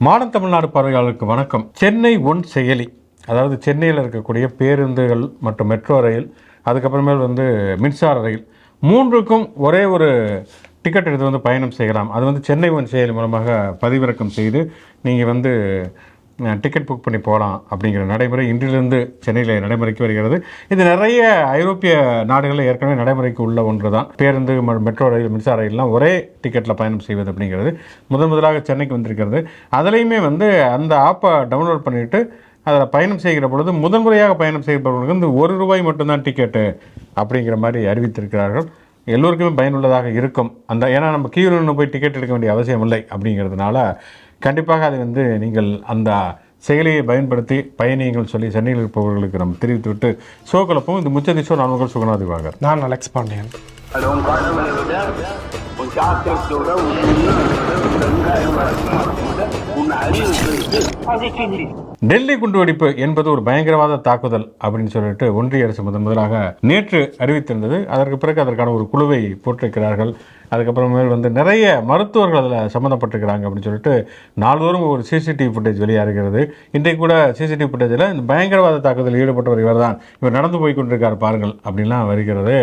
Modern Tamil Nadu பார்வையாளருக்கு வணக்கம். Chennai one செயலி, அதாவது சென்னையில் இருக்கக்கூடிய பேருந்துகள் மற்றும் மெட்ரோ ரயில், அதுக்கப்புறமேல் மின்சார ரயில், மூன்றுக்கும் ஒரே ஒரு டிக்கெட் எடுத்து பயணம் செய்யலாம். அது சென்னை ஒன் செயலி மூலமாக பதிவிறக்கம் செய்து நீங்கள் டிக்கெட் புக் பண்ணி போகலாம் அப்படிங்கிற நடைமுறை இன்றிலிருந்து சென்னையில் நடைமுறைக்கு வருகிறது. இது நிறைய ஐரோப்பிய நாடுகளில் ஏற்கனவே நடைமுறைக்கு உள்ள ஒன்று தான். பேருந்து, மெட்ரோ ரயில், மின்சார ரயில்லாம் ஒரே டிக்கெட்டில் பயணம் செய்வது அப்படிங்கிறது முதலாக சென்னைக்கு வந்திருக்கிறது. அதுலேயுமே அந்த ஆப்பை டவுன்லோட் பண்ணிவிட்டு அதில் பயணம் செய்கிற பொழுது முதன்முறையாக பயணம் செய்பவர்களுக்கு ₹1 மட்டும்தான் டிக்கெட்டு அப்படிங்கிற மாதிரி அறிவித்திருக்கிறார்கள். எல்லோருக்குமே பயனுள்ளதாக இருக்கும். ஏன்னா நம்ம கியூவில் போய் டிக்கெட் எடுக்க வேண்டிய அவசியம் இல்லை அப்படிங்கிறதுனால கண்டிப்பாக அதை நீங்கள் அந்த செயலியை பயன்படுத்தி பயணிகள் சொல்லி சென்னையில் இருப்பவர்களுக்கு நம்ம தெரிவித்துவிட்டு ஷோக்களப்போம். இது முச்சதிஷோ நான் உங்கள் சுகுணாதிவாகர். நான் அலெக்ஸ் பாண்டியன். டெல்லி குண்டுவெடிப்பு என்பது ஒரு பயங்கரவாத தாக்குதல் அப்படின்னு சொல்லிட்டு ஒன்றிய அரசு முதலாக நேற்று அறிவித்திருந்தது. அதற்கு பிறகு அதற்கான ஒரு குழுவை போட்டிருக்கிறார்கள். அதுக்கப்புறமேல் நிறைய மருத்துவர்கள் அதில் சம்மந்தப்பட்டிருக்கிறாங்க அப்படின்னு சொல்லிட்டு நாள்தோறும் ஒரு சிசிடிவி ஃபுட்டேஜ் வெளியாகிறது. இன்றைக்கு கூட சிசிடிவி ஃபுட்டேஜில் இந்த பயங்கரவாத தாக்குதலில் ஈடுபட்டவர் இவர் தான், இவர் நடந்து போய் கொண்டிருக்கார் பாருங்கள் அப்படின்லாம் வருகிறது.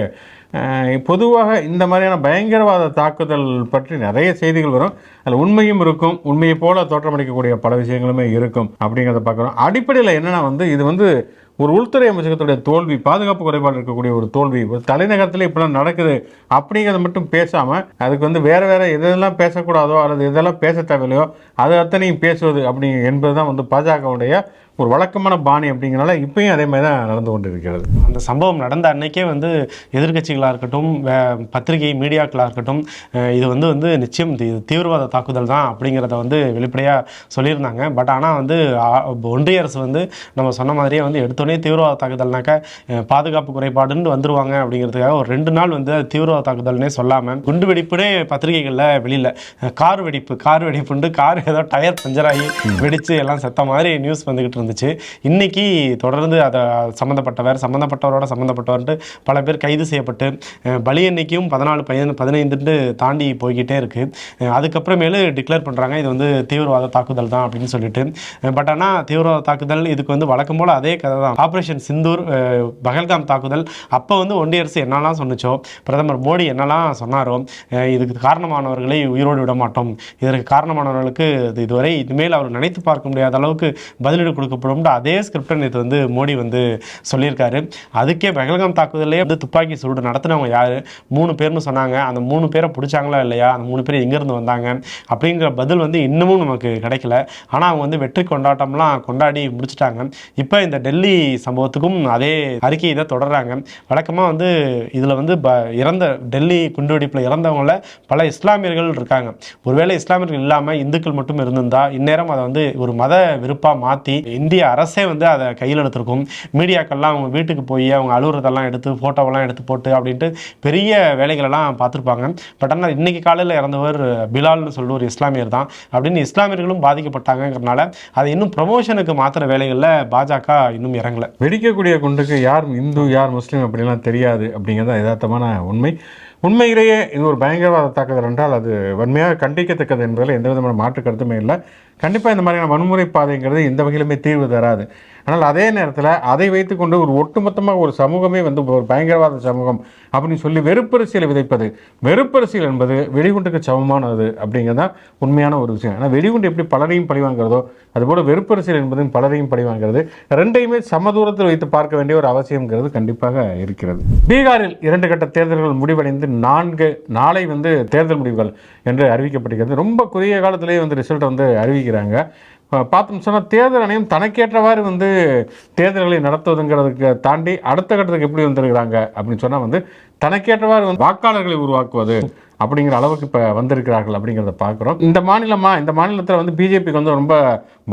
பொதுவாக இந்த மாதிரியான பயங்கரவாத தாக்குதல் பற்றி நிறைய செய்திகள் வரும். அதில் உண்மையும் இருக்கும், உண்மையை போல தோற்றமளிக்கக்கூடிய பல விஷயங்களுமே இருக்கும் அப்படிங்கிறத பார்க்குறோம். அடிப்படையில் என்னென்னா இது ஒரு உள்துறை அமைச்சகத்துடைய தோல்வி, பாதுகாப்பு குறைபாடு இருக்கக்கூடிய ஒரு தோல்வி. ஒரு தலைநகரத்தில் இப்படிலாம் நடக்குது அப்படிங்கிறத மட்டும் பேசாமல் அதுக்கு வேறு எதெல்லாம் பேசக்கூடாதோ அல்லது எதெல்லாம் பேச தேவையில்லையோ அது அத்தனையும் பேசுவது அப்படி என்பது தான் பாஜகவுடைய ஒரு வழக்கமான பாணி. அப்படிங்கிறனால இப்பயும் அதே மாதிரி தான் நடந்து கொண்டு இருக்கிறது. அந்த சம்பவம் நடந்த அன்னைக்கே எதிர்கட்சிகளாக இருக்கட்டும், பத்திரிகை மீடியாக்களாக இருக்கட்டும், இது நிச்சயம் தீவிரவாத தாக்குதல் தான் அப்படிங்கிறத வெளிப்படையாக சொல்லியிருந்தாங்க. பட் ஆனால் ஒன்றிய அரசு நம்ம சொன்ன மாதிரியே எடுத்தோடனே தீவிரவாத தாக்குதல்னாக்கா பாதுகாப்பு குறைபாடுன்னு வந்துருவாங்க அப்படிங்கிறதுக்காக ஒரு 2 நாள் தீவிரவாத தாக்குதல்னே சொல்லாமல் குண்டு வெடிப்புனே பத்திரிகைகளில் வெளியில் கார் வெடிப்புண்டு கார் ஏதோ டயர் பஞ்சராகி வெடித்து எல்லாம் செத்த மாதிரி நியூஸ் வந்துக்கிட்டு இருந்துச்சு. இன்னைக்கு தொடர்ந்து அதை சம்மந்தப்பட்டவர்ன்ட்டு பல பேர் கைது செய்யப்பட்டு பலி எண்ணிக்கையும் 14-15 தாண்டி போய்கிட்டே இருக்கு. அதுக்கப்புறமேலு டிக்ளேர் பண்ணுறாங்க இது தீவிரவாத தாக்குதல் தான் அப்படின்னு சொல்லிட்டு. பட் ஆனால் தீவிரவாத தாக்குதல் இதுக்கு வழக்கம் போல் அதே கதை தான். ஆப்ரேஷன் சிந்தூர், பகல்காம் தாக்குதல் அப்போ ஒன்றிய அரசு என்னெல்லாம் சொன்னிச்சோ, பிரதமர் மோடி என்னெல்லாம் சொன்னாரோ, இதுக்கு காரணமானவர்களை உயிரோடு விட மாட்டோம், இதற்கு காரணமானவர்களுக்கு இதுவரை இனிமேல் அவர் நினைத்து பார்க்க முடியாத அளவுக்கு பதிலீடு கொடுக்கப்படும் அதே ஸ்கிரிப்டை நேற்று மோடி சொல்லியிருக்காரு. அதுக்கே பகல்காம் தாக்குதலே துப்பாக்கி சூடு நடத்தினவங்க யார், 3 பேர்னு சொன்னாங்க. அந்த 3 பேரை பிடிச்சாங்களா இல்லையா, அந்த 3 பேர் எங்கேருந்து வந்தாங்க அப்படிங்கிற பதில் இன்னமும் நமக்கு கிடைக்கல. ஆனால் அவங்க வெற்றி கொண்டாட்டம்லாம் கொண்டாடி முடிச்சுட்டாங்க. இப்போ இந்த டெல்லி சம்பவத்துக்கும் அதே அறிக்கையை தான் தொடர்றாங்க. வழக்கமாக இதில் இறந்த டெல்லி குண்டுவெடிப்பில் இறந்தவங்கள பல இஸ்லாமியர்கள் இருக்காங்க. ஒருவேளை இஸ்லாமியர்கள் இல்லாமல் இந்துக்கள் மட்டும் இருந்திருந்தா இந்நேரம் அதை ஒரு மத விருப்பாக மாற்றி இந்திய அரசே அதை கையில் எடுத்திருக்கும். மீடியாக்கள்லாம் அவங்க வீட்டுக்கு போய் அவங்க அலுவலகத்தெல்லாம் எடுத்து ஃபோட்டோவெல்லாம் எடுத்து போட்டு அப்படின்ட்டு பெரிய வேலைகளெல்லாம் பார்த்துருப்பாங்க. பட் ஆனால் இன்னைக்கு காலையில் இறந்தவர் பிலால்னு சொல்லிட்டு ஒரு இஸ்லாமியர் தான் அப்படின்னு இஸ்லாமியர்களும் பாதிக்கப்பட்டாங்கிறதுனால அதை இன்னும் ப்ரமோஷனுக்கு மாத்திர வேலைகளில் பாஜக இன்னும் இறங்கலை. வெடிக்கக்கூடிய குண்டுக்கு யார் இந்து யார் முஸ்லீம் அப்படின்லாம் தெரியாது அப்படிங்கிறது யதார்த்தமான உண்மை. உண்மையிலேயே இது ஒரு பயங்கரவாத தாக்குதல் என்றால் அது வன்மையாக கண்டிக்கத்தக்கது என்பதில் எந்த விதமான மாற்று கருத்துமே இல்லை. கண்டிப்பாக இந்த மாதிரியான வன்முறை பாதைங்கிறது எந்த வகையிலுமே தீர்வு தராது. ஆனால் அதே நேரத்தில் அதை வைத்துக்கொண்டு ஒரு ஒட்டுமொத்தமாக ஒரு சமூகமே ஒரு பயங்கரவாத சமூகம் அப்படின்னு சொல்லி வெறுப்பரசியலை விதைப்பது, வெறுப்பரசியல் என்பது வெடிகுண்டுக்கு சமமானது அப்படிங்கிறது தான் உண்மையான ஒரு விஷயம். ஆனால் வெடிகுண்டு எப்படி பலரையும் பழிவாங்கிறதோ அதுபோல் வெறுப்பரசியல் என்பதும் பலரையும் பழிவாங்கிறது. ரெண்டையுமே சமதூரத்தில் வைத்து பார்க்க வேண்டிய ஒரு அவசியம்ங்கிறது கண்டிப்பாக இருக்கிறது. பீகாரில் 2 கட்ட தேர்தல்கள் முடிவடைந்து நாளை தேர்தல் முடிவுகள் என்று அறிவிக்கப்பட்டிருக்கிறது. ரொம்ப குறுகிய காலத்திலேயே ரிசல்ட் அறிவிக்கிறாங்க. பார்த்தோம் சொன்னால் தேர்தல் ஆணையம் தனக்கேற்றவாறு தேர்தல்களை நடத்துவதுங்கிறதுக்கு தாண்டி அடுத்த கட்டத்துக்கு எப்படி வந்திருக்கிறாங்க அப்படின்னு சொன்னால் தனக்கேற்றவாறு வாக்காளர்களை உருவாக்குவது அப்படிங்கிற அளவுக்கு இப்போ வந்திருக்கிறார்கள் அப்படிங்கிறத பார்க்குறோம். இந்த மாநிலத்தில் பிஜேபிக்கு ரொம்ப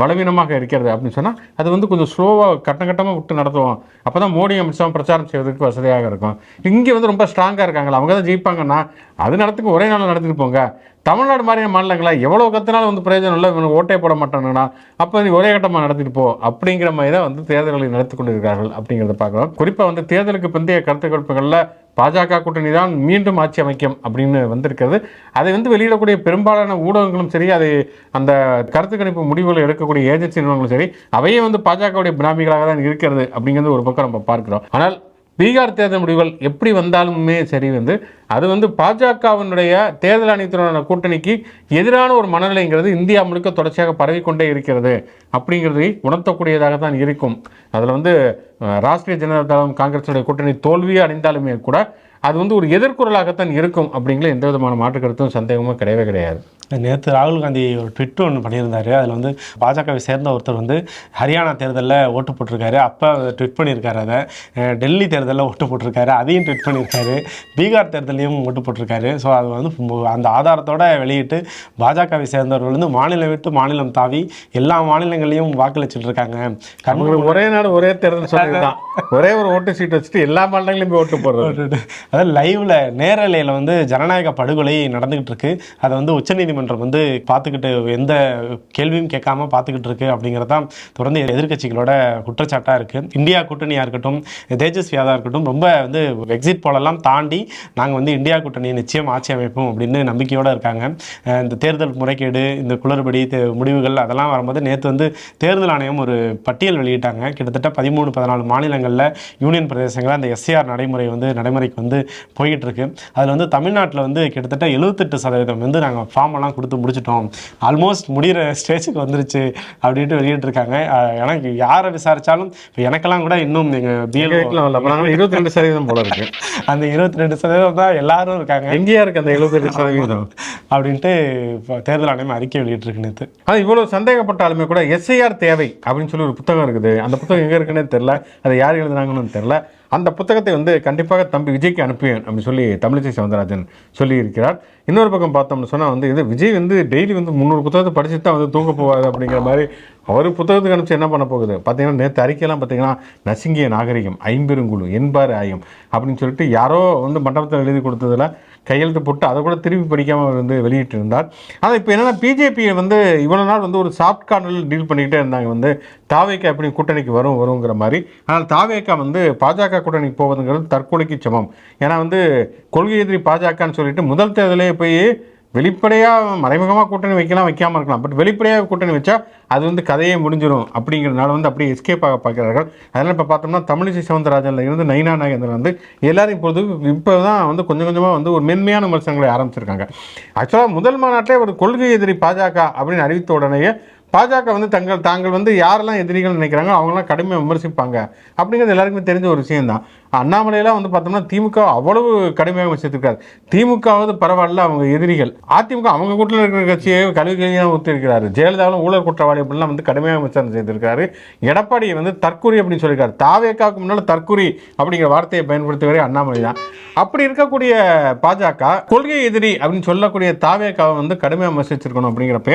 பலவீனமாக இருக்கிறது அப்படின்னு சொன்னால் அது கொஞ்சம் ஸ்லோவாக கட்டமாக விட்டு நடத்துவோம். அப்போ தான் மோடி அமித்ஷாவும் பிரச்சாரம் செய்வதற்கு வசதியாக இருக்கும். இங்கே ரொம்ப ஸ்ட்ராங்காக இருக்காங்களா, அவங்க தான் ஜெயிப்பாங்கன்னா அது நடத்துக்கு ஒரே நாள் நடத்திட்டு போங்க. தமிழ்நாடு மாதிரியான மாநிலங்களா எவ்வளோ கத்தினாலும் வந்து பிரயோஜனம் இல்லை, இவனுக்கு ஓட்டே போட மாட்டானுங்கன்னா அப்போ நீ ஒரே கட்டமாக நடத்திட்டு போ அப்படிங்கிற மாதிரி தான் வந்து தேர்தல்களை நடத்தி கொண்டிருக்கிறார்கள் அப்படிங்கிறத பார்க்குறோம். குறிப்பாக வந்து தேர்தலுக்கு பிந்தைய கருத்து கணிப்புகளில் பாஜக கூட்டணி தான் மீண்டும் ஆட்சி அமைக்கும் அப்படின்னு வந்திருக்கிறது. அதை வந்து வெளியிடக்கூடிய பெரும்பாலான ஊடகங்களும் சரி, அதை அந்த கருத்து கணிப்பு முடிவுகளை எடுக்கக்கூடிய ஏஜென்சி நிறுவனங்களும் சரி, அவையே வந்து பாஜகவுடைய பினாமிகளாக தான் இருக்கிறது அப்படிங்கிறது ஒரு பக்கம் நம்ம பார்க்கிறோம். ஆனால் பீகார் தேர்தல் முடிவுகள் எப்படி வந்தாலுமே சரி வந்து அது வந்து பாஜகவினுடைய தேர்தல் ஆணையத்தினுடைய கூட்டணிக்கு எதிரான ஒரு மனநிலைங்கிறது இந்தியா முழுக்க தொடர்ச்சியாக பரவிக்கொண்டே இருக்கிறது அப்படிங்கிறதை உணர்த்தக்கூடியதாக தான் இருக்கும். அதில் வந்து ராஷ்டிரிய ஜனதா தளம் காங்கிரஸுடைய கூட்டணி தோல்வியே அடைந்தாலுமே கூட அது வந்து ஒரு எதிர்குறலாகத்தான் இருக்கும் அப்படிங்கிற எந்த விதமான மாற்று கருத்தும் சந்தேகமும் கிடையவே கிடையாது. நேற்று ராகுல் காந்தி ஒரு ட்விட் ஒன்று பண்ணியிருந்தார். அதில் வந்து பாஜகவை சேர்ந்த ஒருத்தர் வந்து ஹரியானா தேர்தலில் ஓட்டு போட்டிருக்காரு, அப்போ ட்விட் பண்ணியிருக்காரு. அதை டெல்லி தேர்தலில் ஓட்டு போட்டிருக்காரு, அதையும் ட்விட் பண்ணியிருக்காரு. பீகார் தேர்தலையும் ஓட்டு போட்டிருக்காரு. ஸோ அது வந்து அந்த ஆதாரத்தோடு வெளியிட்டு பாஜகவை சேர்ந்தவர்கள் வந்து மாநிலம் விட்டு மாநிலம் தாவி எல்லா மாநிலங்களையும் வாக்களிச்சுட்டு இருக்காங்க. ஒரே நாடு ஒரே தேர்தல் சொல்லிதான் ஒரே ஒரு ஓட்டு சீட் வச்சுட்டு எல்லா மாநிலங்களையும் போய் ஓட்டு போடுறது. அதாவது லைவ்ல நேரலையில் வந்து ஜனநாயக படுகொலை நடந்துகிட்டு இருக்கு. அதை வந்து உச்சநீதிமன்றம் வந்து பார்த்துக்கிட்டு எந்த கேள்வியும் கேட்காம பார்த்துக்கிட்டு இருக்கு அப்படிங்கிறதான் தொடர்ந்து எதிர்கட்சிகளோட குற்றச்சாட்டாக இருக்கு. இந்தியா கூட்டணியாக இருக்கட்டும், தேஜஸ்வி யாதவா இருக்கட்டும், ரொம்ப வந்து எக்ஸிட் போலெல்லாம் தாண்டி நாங்கள் வந்து இந்தியா கூட்டணியை நிச்சயம் ஆட்சி அமைப்போம் அப்படின்னு நம்பிக்கையோடு இருக்காங்க. இந்த தேர்தல் முறைகேடு, இந்த குளறுபடி முடிவுகள் அதெல்லாம் வரும்போது நேற்று வந்து தேர்தல் ஆணையம் ஒரு பட்டியல் வெளியிட்டாங்க. கிட்டத்தட்ட 13-14 மாநிலங்களில் யூனியன் பிரதேசங்களில் அந்த எஸ்ஏஆர் நடைமுறை வந்து நடைமுறைக்கு வந்து போய்கிட்டு இருக்கு. அதில் வந்து தமிழ்நாட்டில் வந்து கிட்டத்தட்ட 78% வந்து நாங்கள் ஃபார்ம் எல்லாம் கொடுத்து முடிச்சிட்டோம், ஆல்மோஸ்ட் முடிகிற ஸ்டேஜுக்கு வந்துருச்சு அப்படின்ட்டு வெளியிட்டிருக்காங்க. எனக்கு யாரை விசாரித்தாலும் இப்போ எனக்கெல்லாம் கூட இன்னும் எங்கள் பிஎல் 22% போல இருக்கு. அந்த 22% தான் எல்லாரும் இருக்காங்க. எங்கேயா இருக்கு அந்த 78% அப்படின்ட்டு தேர்தல் ஆணையம் அறிக்கை வெளியிட்டிருக்கு நேற்று. அது இவ்வளோ சந்தேகப்பட்டாலுமே கூட எஸ்ஐஆர் தேவை அப்படின்னு சொல்லி ஒரு புத்தகம் இருக்குது. அந்த புத்தகம் எங்கே இருக்குன்னே தெரில, அதை யார் எழுதுனாங்கன்னு தெரில. அந்த புத்தகத்தை வந்து கண்டிப்பாக தம்பி விஜய்க்கு அனுப்புவேன் அப்படின்னு சொல்லி தமிழிசை சவுந்தரராஜன் சொல்லியிருக்கிறார். இன்னொரு பக்கம் பார்த்தோம்னு சொன்னால் வந்து இது விஜய் வந்து டெய்லி வந்து 300 புத்தகத்தை படிச்சுட்டு தான் வந்து தூங்க போவாது அப்படிங்கிற மாதிரி அவர் புத்தகத்துக்கு அனுப்பிச்சு என்ன பண்ண போகுது பார்த்தீங்கன்னா, நேற்று அறிக்கையெல்லாம் பார்த்தீங்கன்னா நசுங்கிய நாகரிகம், ஐம்பெருங்குழு, என்பார் ஆயம் அப்படின்னு சொல்லிட்டு யாரோ வந்து மண்டபத்தில் எழுதி கொடுத்ததில் கையெழுத்து போட்டு அதை கூட திருப்பி படிக்காமல் அவர் வந்து வெளியிட்டிருந்தார். ஆனால் இப்போ என்னென்னா பிஜேபியை வந்து இவ்வளோ நாள் வந்து ஒரு சாஃப்ட் கார்னரில் டீல் பண்ணிக்கிட்டே இருந்தாங்க. வந்து தாவேக்கா எப்படி கூட்டணிக்கு வருங்கிற மாதிரி. ஆனால் தாவேக்கா வந்து பாஜக கூட்டணிக்கு போவதுங்கிறது தற்கொலைக்கு சமம். ஏன்னா வந்து கொள்கை எதிரி பாஜகன்னு சொல்லிட்டு முதல் தேர்தலே போய் வெளிப்படையாக மறைமுகமாக கூட்டணி வைக்காமல் இருக்கலாம். பட் வெளிப்படையாக கூட்டணி வச்சா அது வந்து கதையே முடிஞ்சிடும் அப்படிங்கிறதுனால வந்து அப்படியே எஸ்கேப் ஆக பார்க்குறார்கள். அதனால் இப்போ பார்த்தோம்னா தமிழிசை சவுந்தரராஜனில் இருந்து நயினா நாகேந்திரன் வந்து எல்லாரும் இப்போ தான் வந்து கொஞ்சம் கொஞ்சமாக வந்து ஒரு மென்மையான விமர்சனங்களை ஆரம்பிச்சிருக்காங்க. ஆக்சுவலாக முதல் மாநாட்டிலே ஒரு கொள்கை எதிரி பாஜக அப்படின்னு அறிவித்த உடனேயே பாஜக வந்து தாங்கள் வந்து யாரெல்லாம் எதிரிகள் நினைக்கிறாங்களோ அவங்களாம் கடுமையாக விமர்சிப்பாங்க அப்படிங்கிறது எல்லாருக்குமே தெரிஞ்ச ஒரு விஷயம்தான். அண்ணாமலையெல்லாம் வந்து பார்த்தோம்னா திமுக அவ்வளவு கடுமையாக விமர்சித்திருக்காரு. திமுகவது பரவாயில்ல, அவங்க எதிரிகள். அதிமுக அவங்க கூட்டத்தில் இருக்கிற கட்சியை கல்வியாக ஊற்றிருக்கிறாரு. ஜெயலலிதாவும் ஊழல் குற்றவாளி அப்படிலாம் வந்து கடுமையாக விமர்சனம் செய்திருக்காரு. எடப்பாடியை வந்து தற்கொலை அப்படின்னு சொல்லியிருக்காரு. தாவேக்காவுக்கு முன்னால் தற்கொலை அப்படிங்கிற வார்த்தையை பயன்படுத்துவதே அண்ணாமலை தான். அப்படி இருக்கக்கூடிய பாஜக கொள்கை எதிரி அப்படின்னு சொல்லக்கூடிய தாவேக்காவை வந்து கடுமையாக விமர்சிச்சிருக்கணும். அப்படிங்கிறப்ப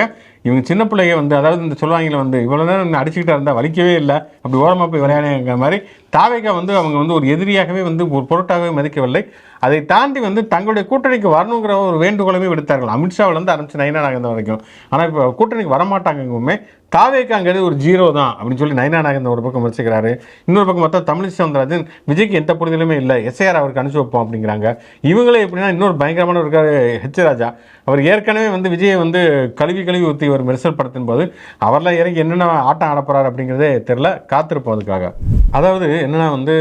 இவங்க சின்ன பிள்ளைங்க வந்து அதாவது இந்த சொல்லுவாங்களே வந்து இவ்வளோ நேரம் அடிச்சுக்கிட்டா இருந்தால் வலிக்கவே இல்லை, அப்படி ஓரமாக போய் விளையாடுங்கிற மாதிரி தாவேக்கா வந்து அவங்க வந்து ஒரு எதிரியாகவே வந்து ஒரு பொருட்டாகவே மதிக்கவில்லை. அதை தாண்டி வந்து தங்களுடைய கூட்டணிக்கு வரணுங்கிற ஒரு வேண்டுகோளமே விடுத்தார்கள். அமித்ஷாவிலேருந்து ஆரம்பிச்சு நயினா நாகேந்திரன் வரைக்கும். ஆனால் இப்போ கூட்டணிக்கு வரமாட்டாங்கங்குமே தாவேக்காங்கிறது ஒரு 0 தான் அப்படின்னு சொல்லி நயினா நாகேந்திரன் ஒரு பக்கம் விமர்சிக்கிறாரு. இன்னொரு பக்கம் பார்த்தா தமிழிசை சவுந்தரராஜன் விஜய்க்கு எந்த புரிதலுமே இல்லை, எஸ்ஐஆர் அவருக்கு அனுப்பிச்சு வைப்போம் அப்படிங்கிறாங்க. இவங்களே எப்படின்னா இன்னொரு பயங்கரமான இருக்காரு ஹெச் ராஜா. அவர் ஏற்கனவே வந்து விஜயை வந்து கழுவி ஊற்றி ஒரு மெர்சல் படத்தின் போது அவரெல்லாம் இறங்கி என்னென்ன ஆட்டம் ஆடப்போறாரு அப்படிங்கிறதே தெரில, காத்திருப்போம் அதுக்காக. அதாவது என்னென்னா வந்து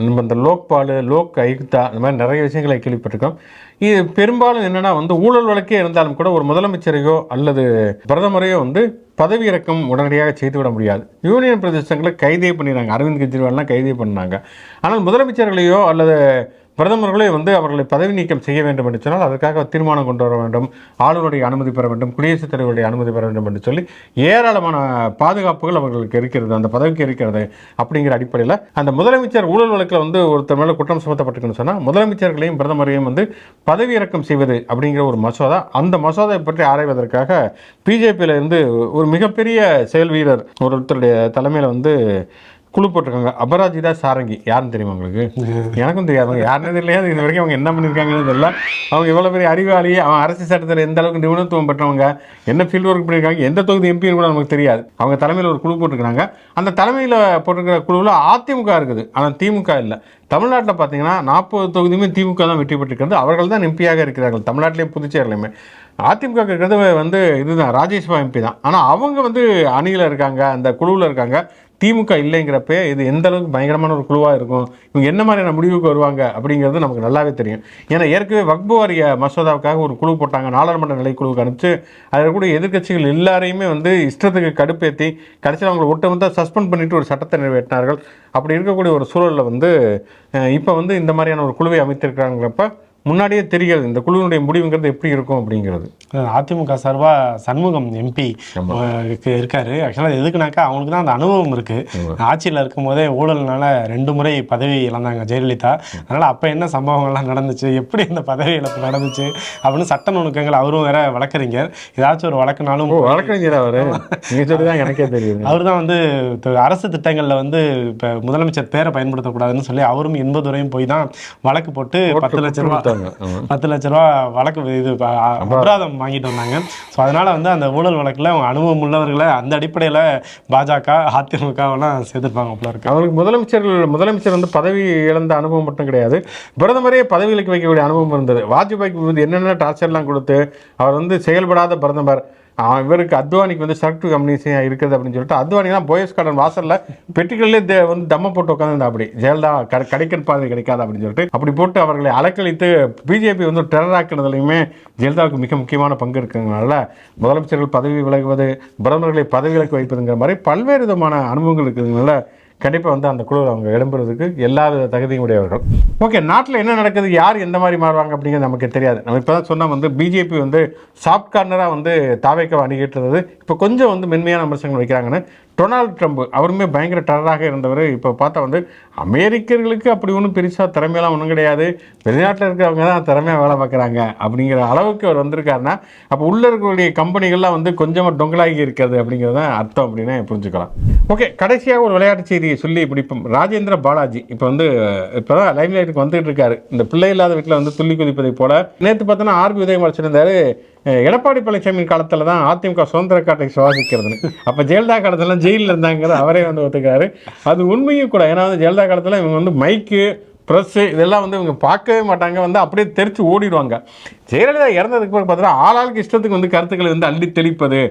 நம்ம இந்த லோக்பால், லோக் ஆயுக்தா இந்த மாதிரி நிறைய விஷயங்களை கேள்விப்பட்டிருக்கோம். இது பெரும்பாலும் என்னென்னா வந்து ஊழல் வழக்கே இருந்தாலும் கூட ஒரு முதலமைச்சரையோ அல்லது பிரதமரையோ வந்து பதவி இறக்கம் உடனடியாக செய்துவிட முடியாது. யூனியன் பிரதேசங்களை கைதே பண்ணிடுறாங்க. அரவிந்த் கெஜ்ரிவால்லாம் கைதே பண்ணாங்க. ஆனால் முதலமைச்சர்களையோ அல்லது பிரதமர்களே வந்து அவர்களை பதவி நீக்கம் செய்ய வேண்டும் என்று சொன்னால் அதற்காக தீர்மானம் கொண்டு வர வேண்டும், ஆளுநருடைய அனுமதி பெற வேண்டும், குடியரசுத் தலைவருடைய அனுமதி பெற வேண்டும் என்று சொல்லி ஏராளமான பாதுகாப்புகள் அவர்களுக்கு இருக்கிறது, அந்த பதவிக்கு இருக்கிறது. அப்படிங்கிற அடிப்படையில் அந்த முதலமைச்சர் ஊழல் வழக்கில் வந்து ஒருத்தர் மேலே குற்றம் சுமத்தப்பட்டிருக்குன்னு சொன்னால் முதலமைச்சர்களையும் பிரதமரையும் வந்து பதவி இறக்கம் செய்வது அப்படிங்கிற ஒரு மசோதா, அந்த மசோதாவை பற்றி ஆராய்வதற்காக பிஜேபியில் இருந்து ஒரு மிகப்பெரிய செயல் வீரர் ஒருத்தருடைய தலைமையில் வந்து குழு போட்டிருக்காங்க. அபராஜிதா சாரங்கி யாருன்னு தெரியுமா உங்களுக்கு? எனக்கும் தெரியாதுங்க, யாருன்னு தெரியல. இது வரைக்கும் அவங்க என்ன பண்ணியிருக்காங்கன்னு தெரியல. அவங்க இவ்வளோ பெரிய அறிவாளி, அவன் அரசு சட்டத்தில் எந்த அளவுக்கு நிபுணத்துவம் பெற்றவங்க, என்ன ஃபீல்டு ஒர்க் பண்ணியிருக்காங்க, எந்த தொகுதி எம்பின்னு கூட நமக்கு தெரியாது. அவங்க தலைமையில் ஒரு குழு போட்டிருக்கிறாங்க. அந்த தலைமையில் போட்டிருக்கிற குழுவில் அதிமுக இருக்குது, ஆனால் திமுக இல்லை. தமிழ்நாட்டில் பார்த்தீங்கன்னா 40 தொகுதியுமே திமுக தான் வெற்றி பெற்றிருக்கிறது. அவர்கள் தான் எம்பியாக இருக்கிறார்கள், தமிழ்நாட்டிலையும் புதுச்சேரியிலையுமே. அதிமுக இருக்கிறது வந்து இதுதான், ராஜேஷ்வா எம்பி தான். ஆனால் அவங்க வந்து அணியில் இருக்காங்க, அந்த குழுவில் இருக்காங்க. திமுக இல்லைங்கிறப்ப இது எந்த அளவுக்கு பயங்கரமான ஒரு குழுவாக இருக்கும், இவங்க என்ன மாதிரியான முடிவுக்கு வருவாங்க அப்படிங்கிறது நமக்கு நல்லாவே தெரியும். ஏன்னா ஏற்கனவே வக்பு வாரிய மசோதாவுக்காக ஒரு குழு போட்டாங்க, நாடாளுமன்ற நிலைக்குழுவுக்கு அனுப்பிச்சு அதில் கூட எதிர்க்கட்சிகள் எல்லாரையுமே வந்து இஷ்டத்துக்கு கடுப்பேற்றி கடைசியில் அவங்களை ஒட்டுமொத்தமாக சஸ்பெண்ட் பண்ணிட்டு ஒரு சட்டத்தை நிறைவேற்றினார்கள். அப்படி இருக்கக்கூடிய ஒரு சூழலில் வந்து இப்போ வந்து இந்த மாதிரியான ஒரு குழுவை அமைத்திருக்கிறாங்கிறப்ப முன்னாடியே தெரிகிறது இந்த குழுவினுடைய முடிவுங்கிறது எப்படி இருக்கும் அப்படிங்கிறது. அதிமுக சார்பாக சண்முகம் எம்பி இருக்காரு. ஆக்சுவலாக எதுக்குனாக்கா அவங்களுக்கு தான் அந்த அனுபவம் இருக்குது. ஆட்சியில் இருக்கும் போதே ஊழல்னால 2 முறை பதவி இழந்தாங்க ஜெயலலிதா. அதனால் அப்போ என்ன சம்பவங்கள்லாம் நடந்துச்சு, எப்படி இந்த பதவி இழப்பு நடந்துச்சு அப்படின்னு சட்ட நுணுக்கங்கள், அவரும் வேற வழக்கறிஞர். ஏதாச்சும் ஒரு வழக்குனாலும் வழக்கறிஞர் அவர் தான் எனக்கே தெரியும். அவர் தான் வந்து அரசு திட்டங்களில் வந்து இப்போ முதலமைச்சர் பேரை பயன்படுத்தக்கூடாதுன்னு சொல்லி அவரும் 80 வரையும் போய் தான் வழக்கு போட்டு 10 லட்ச ரூபா 10 லட்ச ரூபா வழக்கு இது அபராதம் வாங்கிட்டு வந்தாங்க. ஸோ அதனால வந்து அந்த ஊழல் வழக்கில் அவங்க அனுபவம் உள்ளவர்களை அந்த அடிப்படையில் பாஜக அதிமுகவெல்லாம் சேர்த்துருப்பாங்க போல இருக்கு. அவங்களுக்கு முதலமைச்சர் வந்து பதவி இழந்த அனுபவம் மட்டும் கிடையாது, பிரதமரே பதவிகளுக்கு வைக்கக்கூடிய அனுபவம் இருந்தது. வாஜ்பாய்க்கு வந்து என்னென்ன டார்ச்சர்லாம் கொடுத்து அவர் வந்து செயல்படாத பிரதமர். இவருக்கு அத்வானிக்கு வந்து சரக்கு கம்பெனிஸாக இருக்குது அப்படின்னு சொல்லிட்டு அத்வானிலாம் போயஸ் கார்டன் வாசலில் பெட்டிகளிலே வந்து தம்ம போட்டு உட்காந்து அப்படி ஜெயலலிதா கிடைக்கிற பாதை கிடைக்காது அப்படின்னு சொல்லிட்டு அப்படி போட்டு அவர்களை அலக்களித்து பிஜேபி வந்து டெரர் ஆக்குறதுலையுமே ஜெயலலிதாவுக்கு மிக முக்கியமான பங்கு இருக்கிறதுனால முதலமைச்சர்கள் பதவி விலகுவது, பிரதமர்களை பதவி விலக்கு வைப்பதுங்கிற மாதிரி பல்வேறு விதமான அனுபவங்கள் இருக்கிறதுனால கண்டிப்பாக வந்து அந்த குழு அவங்க இடம்பெறதுக்கு எல்லா வித தகுதியும் உடையவர்கள். ஓகே, நாட்டில் என்ன நடக்குது, யார் எந்த மாதிரி மாறுவாங்க அப்படிங்கிறது நமக்கு தெரியாது. நம்ம இப்போ தான் சொன்னால் வந்து பிஜேபி வந்து சாஃப்ட் கார்னராக வந்து தாவேக்காவை அணுகிட்டுறது இப்போ கொஞ்சம் வந்து மென்மையான விமர்சனங்கள் வைக்கிறாங்கன்னு. டொனால்டு ட்ரம்ப் அவருமே பயங்கர டெரராக இருந்தவர். இப்போ பார்த்தா வந்து அமெரிக்கர்களுக்கு அப்படி ஒன்றும் பெருசாக திறமையெல்லாம் ஒன்றும் கிடையாது, வெளிநாட்டில் இருக்கிறவங்க தான் திறமையாக வேலை பார்க்குறாங்க அப்படிங்கிற அளவுக்கு அவர் வந்திருக்காருன்னா அப்போ உள்ளே இருக்கக்கூடிய கம்பெனிகள்லாம் வந்து கொஞ்சமாக டொங்கலாகி இருக்கிறது அப்படிங்கிறது தான் அர்த்தம் அப்படின்னு புரிஞ்சுக்கலாம். ஓகே, கடைசியாக ஒரு விளையாட்டு செய்தியை சொல்லி பிடிப்போம். ராஜேந்திர பாலாஜி இப்போ தான் லைம் லைட்டுக்கு வந்துட்டு இருக்காரு. இந்த பிள்ளை இல்லாத வீட்டில் வந்து துள்ளி குதிப்பதை போல. நேற்று பார்த்தோன்னா ஆர்பி உதயம் வச்சிருந்தாரு, எடப்பாடி பழனிசாமி காலத்தில் தான் அதிமுக சுதந்திர காட்டை சுவாசிக்கிறதுன்னு. அப்போ ஜெயலலிதா காலத்துலாம் ஜெயிலில் இருந்தாங்கிறது அவரே வந்து ஒத்துக்கிறாரு. அது உண்மையும் கூட. ஏன்னா வந்து ஜெயலலிதா காலத்தில் இவங்க வந்து மைக்கு ப்ரெஸ்ஸு இதெல்லாம் வந்து இவங்க பார்க்கவே மாட்டாங்க, வந்து அப்படியே தெரிச்சு ஓடிடுவாங்க. ஜெயலலிதா இறந்ததுக்கு பிறகு பார்த்தீங்கன்னா ஆளாளுக்கு இஷ்டத்துக்கு வந்து கருத்துக்களை வந்து அள்ளி தெளிப்பது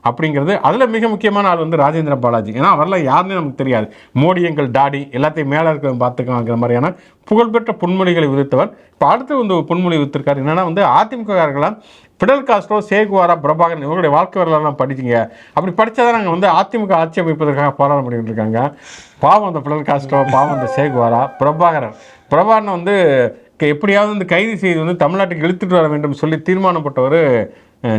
அப்படிங்கிறது. அதில் மிக முக்கியமான ஆள் வந்து ராஜேந்திர பாலாஜி. ஏன்னா அவரெல்லாம் யாருன்னு நமக்கு தெரியாது, மோடி எங்கள் டாடி, எல்லாத்தையும் மேலே இருக்கிற பார்த்துக்கலாங்கிற மாதிரியான புகழ்பெற்ற பொன்மொழிகளை விதித்தவர். இப்போ அடுத்து வந்து பொன்மொழி விதித்திருக்காரு. என்னென்னா வந்து அதிமுகலாம் பிடல் காஸ்ட்ரோ, சேகுவாரா, பிரபாகரன் இவங்களுடைய வாழ்க்கை வரலாறுலாம் படிச்சிங்க. அப்படி படித்தாதான் நாங்கள் வந்து அதிமுக ஆட்சி அமைப்பதற்காக போராட முடியும்னு இருக்காங்க. பாவம் அந்த பிடல் காஸ்ட்ரோ, பாவம் அந்த சேகுவாரா, பிரபாகரன் வந்து எப்படியாவது வந்து கைது செய்து வந்து தமிழ்நாட்டுக்கு இழுத்துட்டு வர வேண்டும் சொல்லி தீர்மானப்பட்டவர்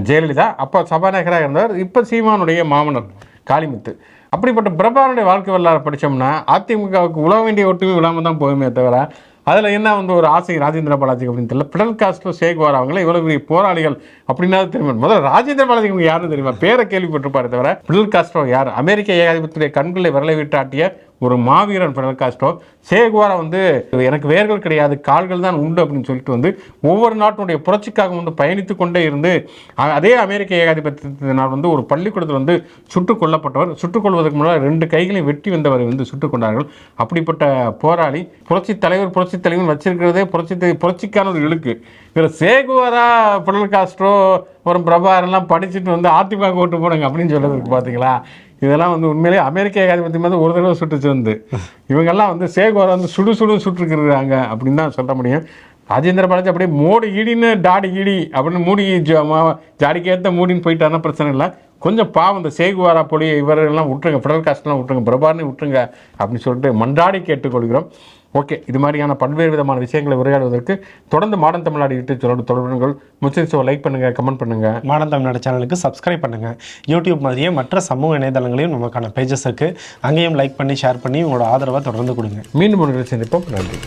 ஜெயலலிதா. அப்போ சபாநாயகராக இருந்தவர். இப்போ சீமானுடைய மாமனர் காளிமுத்து. அப்படிப்பட்ட பிரபாகரனுடைய வாழ்க்கை வரலாறு படித்தோம்னா அதிமுகவுக்கு உழ வேண்டிய ஒட்டுமே விழாமல் தான் போகுமே தவிர அதில் என்ன வந்து ஒரு ஆசை ராஜேந்திர பாலாஜி அப்படின்னு தெரியல. பிடல் காஸ்ட்ரோ, சேகுவாரா அவங்களே இவ்வளோ பெரிய போராளிகள் அப்படின்னா தெரியுமா? முதல்ல ராஜேந்திர பாலாஜி அவங்க யாருன்னு தெரியுமா? பேரை கேள்விப்பட்டிருப்பாரு தவிர பிடல் காஸ்ட்ரோ யார்? அமெரிக்க ஏகாதிபத்திய கண்களை விரலை விட்டாட்டிய ஒரு மாவீரன் பிடல் காஸ்ட்ரோ. சேகுவாரா வந்து எனக்கு வேர்கள் கிடையாது, கால்கள் தான் உண்டு அப்படின்னு சொல்லிட்டு வந்து ஒவ்வொரு நாட்டினுடைய புரட்சிக்காக வந்து பயணித்து கொண்டே இருந்து அதே அமெரிக்க ஏகாதிபத்தியத்தினால் வந்து ஒரு பள்ளிக்கூடத்தில் வந்து சுட்டுக் கொல்லப்பட்டவர். சுட்டுக் கொள்வதற்கு முன்னால் 2 கைகளையும் வெட்டி வந்தவரை வந்து சுட்டுக் கொண்டார்கள். அப்படிப்பட்ட போராளி, புரட்சி தலைவர் வச்சிருக்கிறதே புரட்சிக்கான ஒரு இழுக்கு. இதில் சேகுவாரா, பிடல் காஸ்ட்ரோ, அப்புறம் பிரபாகரன்லாம் படிச்சுட்டு வந்து அதிமுக ஓட்டு போடுங்க அப்படின்னு சொல்லுறதுக்கு பார்த்தீங்களா? இதெல்லாம் வந்து உண்மையிலேயே அமெரிக்க ஏகாதிபத்தியம் வந்து ஒரு தடவை சுட்டுச்சு வந்து இவங்கெல்லாம் வந்து சேகுவாரா வந்து சுட்டுருக்குறாங்க அப்படின்னு தான் சொல்ல முடியும். ராஜேந்திர பாலாஜி அப்படியே மோடி ஈடின்னு டாடி ஈடி அப்படின்னு மூடி ஜாடிக்கேற்ற மூடின்னு போயிட்டாருன்னா பிரச்சனை இல்லை. கொஞ்சம் பாவம் இந்த சேகுவாரா பொடி இவரெல்லாம் விட்டுருங்க, பிடல் காஸ்ட்லாம் விட்டுருங்க, பிரபாகரனை விட்டுருங்க அப்படின்னு சொல்லிட்டு மன்றாடி கேட்டுக்கொள்கிறோம். ஓகே, இது மாதிரியான பல்வேறு விதமான விஷயங்களை உரையாடுவதற்கு தொடர்ந்து மாடர்ன் தமிழ்நாடு யூடியூப் சேனலோடு தொடர்புகள். முச்சின் ஷோ லைக் பண்ணுங்கள், கமெண்ட் பண்ணுங்கள். மாடர்ன் தமிழ்நாடு சேனலுக்கு சப்ஸ்கிரைப் பண்ணுங்கள். யூடியூப் மாதிரியே மற்ற சமூக இணையதளங்களையும் நமக்கான பேஜஸ் இருக்குது, அங்கேயும் லைக் பண்ணி ஷேர் பண்ணி உங்களோட ஆதரவை தொடர்ந்து கொடுங்க. மீண்டும் ஒரு சந்திப்போம். நன்றி.